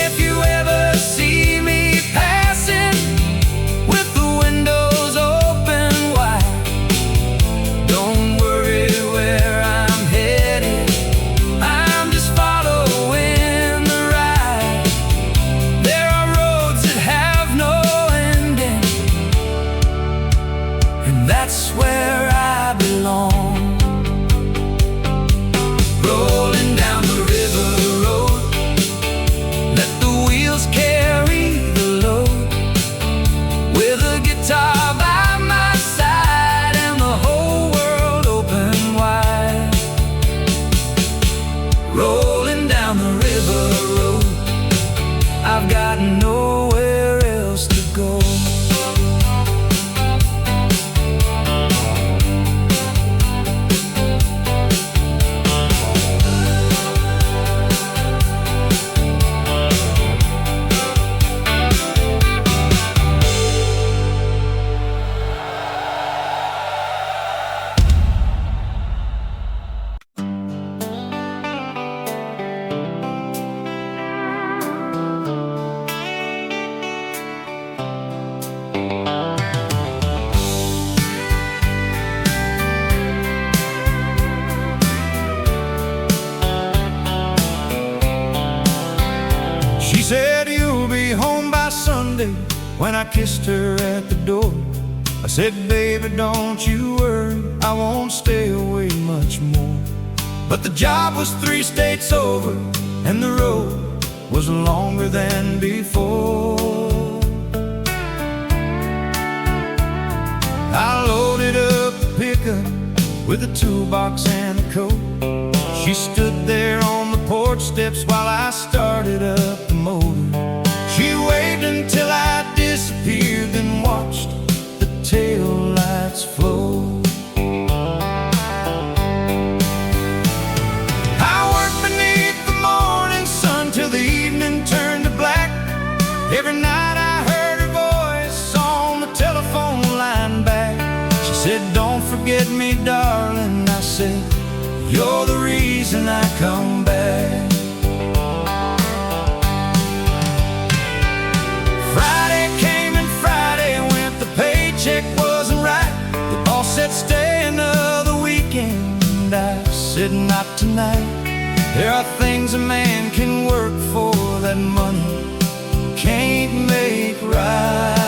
If you ever see me passing with the windows open wide, don't worry where I'm headed, I'm just following the ride. There are roads that have no ending, and that's where I belong. Rolling down the river road, let the wheels carry the load, with a guitar by my side and the whole world open wide. Rolling down the river road, I've got nowhere else to go. She said, "You'll be home by Sunday." When I kissed her at the door, I said, "Baby, don't you worry, I won't stay away much more." But the job was 3 states over, and the road was longer than before. I loaded up the pickup with a toolbox and a coat. She stood there on the porch steps while I started up the motor. She waved until I disappeared, then watched the tail lights flow. I worked beneath the morning sun till the evening turned to black. Every night I heard her voice on the telephone line back. She said, "Don't forget me, darling." I said, "You're the reason I come back." Friday came and Friday went, the paycheck wasn't right. The boss said, "Stay another weekend." I said, "Not tonight. There are things a man can work for that money can't make right."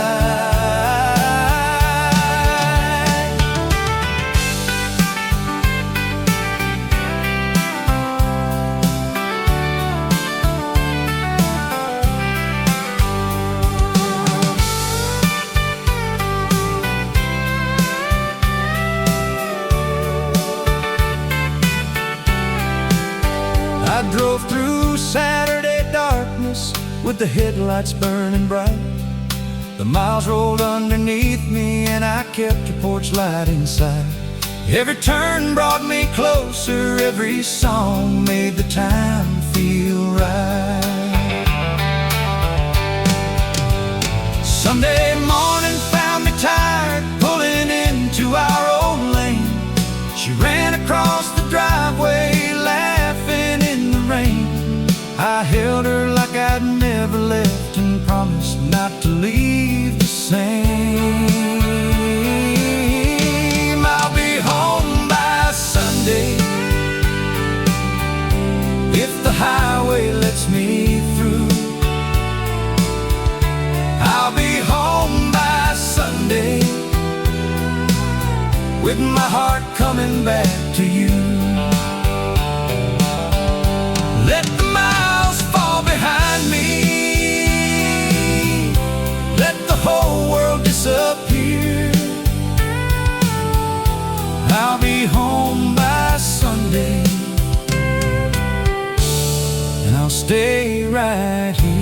I drove through Saturday darkness with the headlights burning bright. The miles rolled underneath me and I kept your porch light in sight. Every turn brought me closer, every song made the time feel right. Sunday morning found me tired, pulling into with my heart coming back to you. Let the miles fall behind me, let the whole world disappear. I'll be home by Sunday, and I'll stay right here.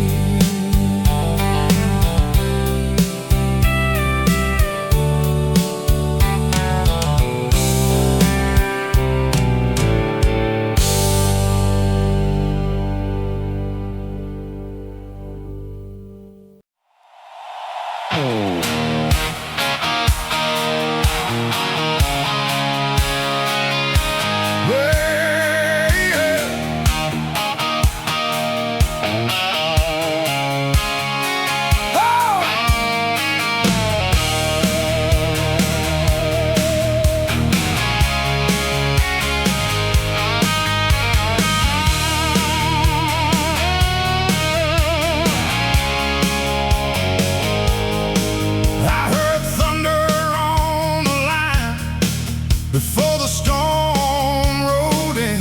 Before the storm rolled in,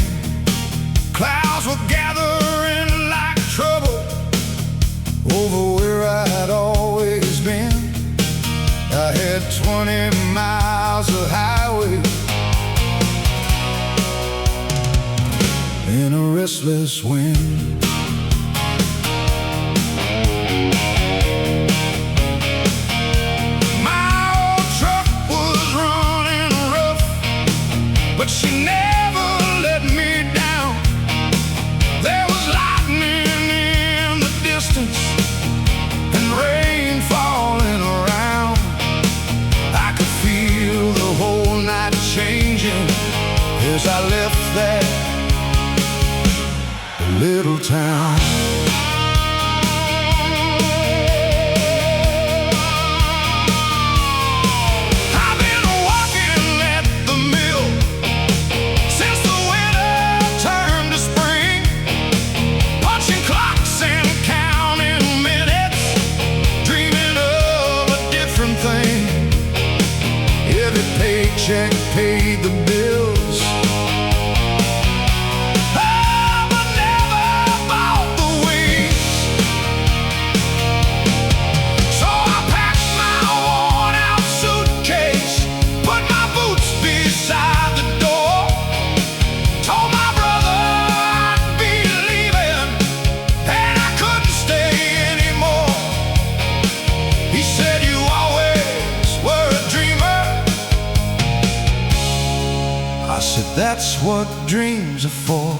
clouds were gathering like trouble over where I'd always been. I had 20 miles of highway in a restless wind. But she never let me down. There was lightning in the distance and rain falling around. I could feel the whole night changing as I left that little town. Check paid the bills, oh, but never bought the wings. So I packed my worn-out suitcase, put my boots beside the door, told my brother I'd be leaving, and I couldn't stay anymore. He said, "You always were a dreamer." I said, "That's what dreams are for."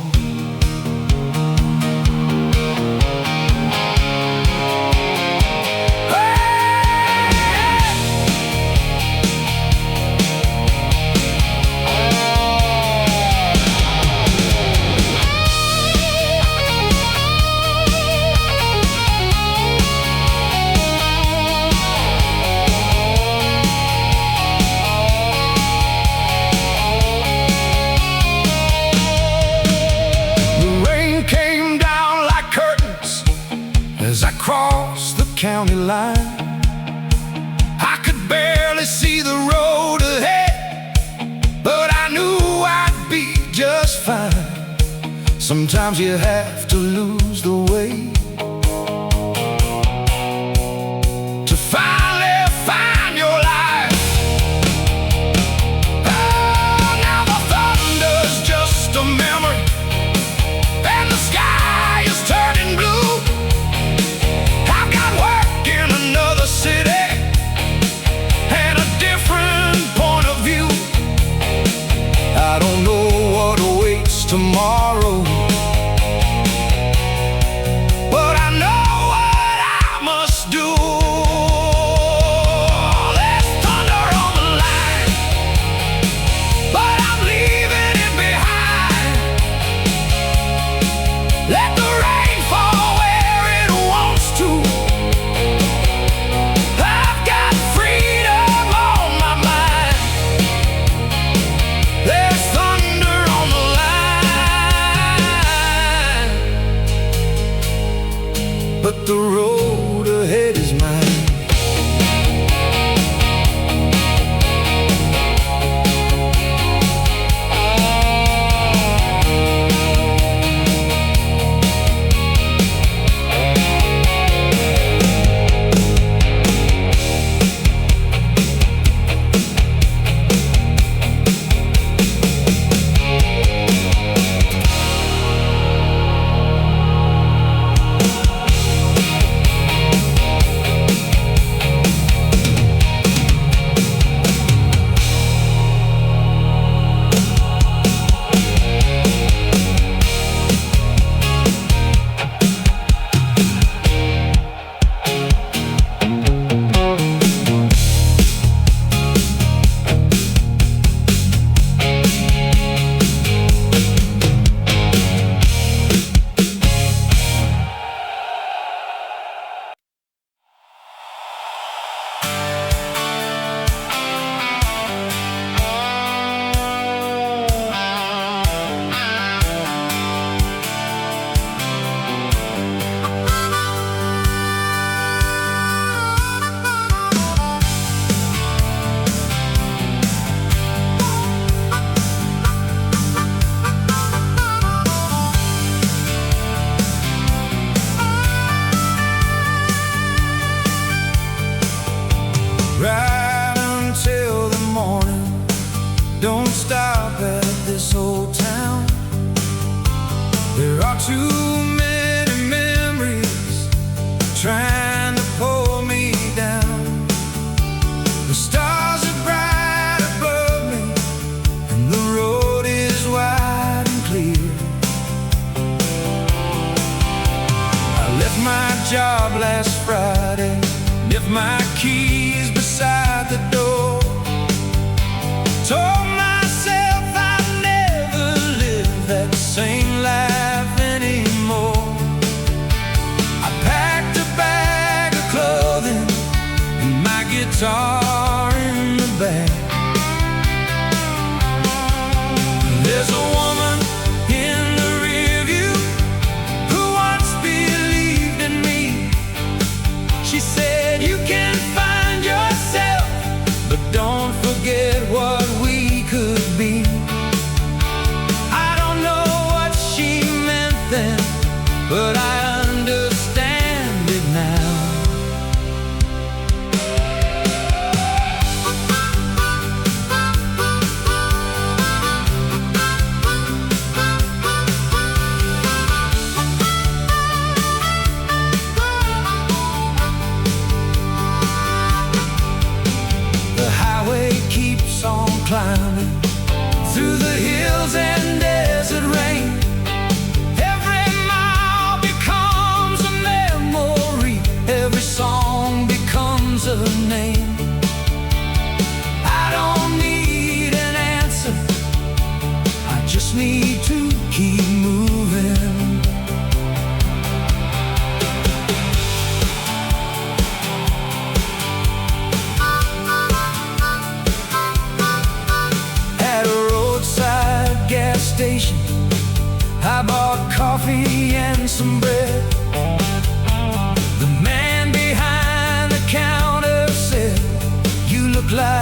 As I crossed the county line, I could barely see the road ahead, but I knew I'd be just fine. Sometimes you have to lose the way to finally find your life. Oh, now the thunder's just a memory, and the sky is turning blue. City and a different point of view. I don't know what awaits tomorrow, but I know what I must do. There's thunder on the line, but I'm leaving it behind. Let the rain fall where it wants to. But the road ahead is mine. Don't stop at this old town. There are too many memories trying to pull me down. The stars are bright above me, and the road is wide and clear. I left my job last Friday, left my keys beside the door. Told myself I'd never live that same life anymore. I packed a bag of clothing and my guitar in the back. There's a woman in the rear view who once believed in me. She said, you can find yourself, but don't forget what we could be. I don't know what she meant then, but I understand it now. The highway keeps on climbing through the hills and desert rain. Every mile becomes a memory, every song becomes a name. I don't need an answer, I just need to keep moving. At a roadside gas station, I bought coffee and some bread. The man behind the counter said, you look like